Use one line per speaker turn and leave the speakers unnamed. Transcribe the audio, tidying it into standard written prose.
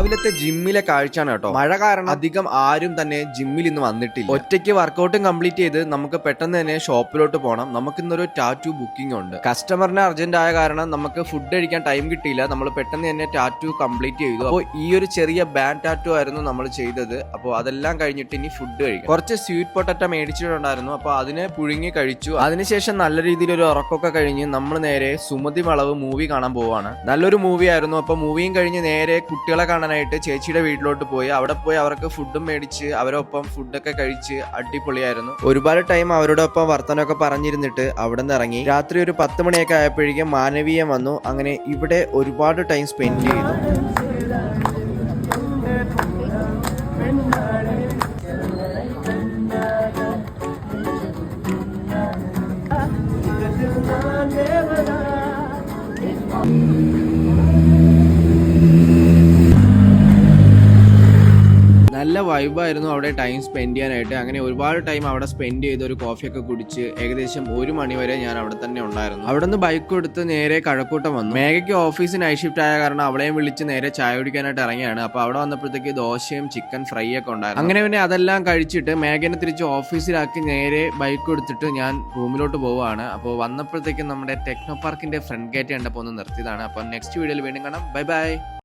രാവിലത്തെ ജിമ്മിലെ കാഴ്ചയാണ് കേട്ടോ. മഴ കാരണം അധികം ആരും തന്നെ ജിമ്മിൽ ഇന്ന് വന്നിട്ടില്ല. ഒറ്റയ്ക്ക് വർക്കൗട്ടും കംപ്ലീറ്റ് ചെയ്ത് നമുക്ക് പെട്ടെന്ന് തന്നെ ഷോപ്പിലോട്ട് പോകണം. നമുക്കിന്നൊരു ടാറ്റു ബുക്കിംഗ് ഉണ്ട്. കസ്റ്റമറിന് അർജന്റ് ആയ കാരണം നമുക്ക് ഫുഡ് കഴിക്കാൻ ടൈം കിട്ടിയില്ല. നമ്മൾ പെട്ടെന്ന് തന്നെ ടാറ്റു കംപ്ലീറ്റ് ചെയ്തു. അപ്പോൾ ഈ ഒരു ചെറിയ ബാൻഡ് ടാറ്റു ആയിരുന്നു നമ്മൾ ചെയ്തത്. അപ്പോൾ അതെല്ലാം കഴിഞ്ഞിട്ട് ഇനി ഫുഡ് കഴിക്കും. കുറച്ച് സ്വീറ്റ് പൊട്ടറ്റ മേടിച്ചിട്ടുണ്ടായിരുന്നു. അപ്പോൾ അതിനെ പുഴുങ്ങി കഴിച്ചു. അതിനുശേഷം നല്ല രീതിയിൽ ഒരു ഉറക്കമൊക്കെ കഴിഞ്ഞ് നമ്മൾ നേരെ സുമതി വളവ് മൂവി കാണാൻ പോവാണ്. നല്ലൊരു മൂവി ആയിരുന്നു. അപ്പോൾ മൂവിയും കഴിഞ്ഞ് നേരെ കുട്ടികളെ കാണാനായിട്ട് ചേച്ചിയുടെ വീട്ടിലോട്ട് പോയി. അവിടെ പോയി അവർക്ക് ഫുഡും മേടിച്ച് അവരൊപ്പം ഫുഡൊക്കെ കഴിച്ച് അടിപൊളിയായിരുന്നു. ഒരുപാട് ടൈം അവരുടെ ഒപ്പം വർത്തനമൊക്കെ പറഞ്ഞിരുന്നിട്ട് അവിടെ നിന്ന് ഇറങ്ങി. രാത്രി ഒരു 10 മണിയൊക്കെ ആയപ്പോഴേക്കും മാനവീയം വന്നു. അങ്ങനെ ഇവിടെ ഒരുപാട് ടൈം സ്പെൻഡ് ചെയ്തു. നല്ല വൈബായിരുന്നു അവിടെ ടൈം സ്പെൻഡ് ചെയ്യാനായിട്ട്. അങ്ങനെ ഒരുപാട് ടൈം അവിടെ സ്പെൻഡ് ചെയ്ത് ഒരു കോഫിയൊക്കെ കുടിച്ച് ഏകദേശം 1 മണി വരെ ഞാൻ അവിടെ തന്നെ ഉണ്ടായിരുന്നു. അവിടെ നിന്ന് ബൈക്ക് എടുത്ത് നേരെ കഴക്കൂട്ടം വന്നു. മേഘയ്ക്ക് ഓഫീസ് നൈറ്റ് ഷിഫ്റ്റ് ആയ കാരണം അവളെയും വിളിച്ച് നേരെ ചായ കുടിക്കാനായിട്ട് ഇറങ്ങിയാണ്. അപ്പോൾ അവിടെ വന്നപ്പോഴത്തേക്ക് ദോശയും ചിക്കൻ ഫ്രൈ ഒക്കെ ഉണ്ടായിരുന്നു. അങ്ങനെ പിന്നെ അതെല്ലാം കഴിച്ചിട്ട് മേഘനെ തിരിച്ച് ഓഫീസിലാക്കി നേരെ ബൈക്ക് എടുത്തിട്ട് ഞാൻ റൂമിലോട്ട് പോവുകയാണ്. അപ്പോൾ വന്നപ്പോഴത്തേക്കും നമ്മുടെ ടെക്നോ പാർക്കിന്റെ ഫ്രണ്ട് ഗേറ്റ് കണ്ടപ്പോൾ ഒന്ന് നിർത്തിയതാണ്. അപ്പോൾ നെക്സ്റ്റ് വീഡിയോയിൽ വീണ്ടും കാണാം. Bye bye.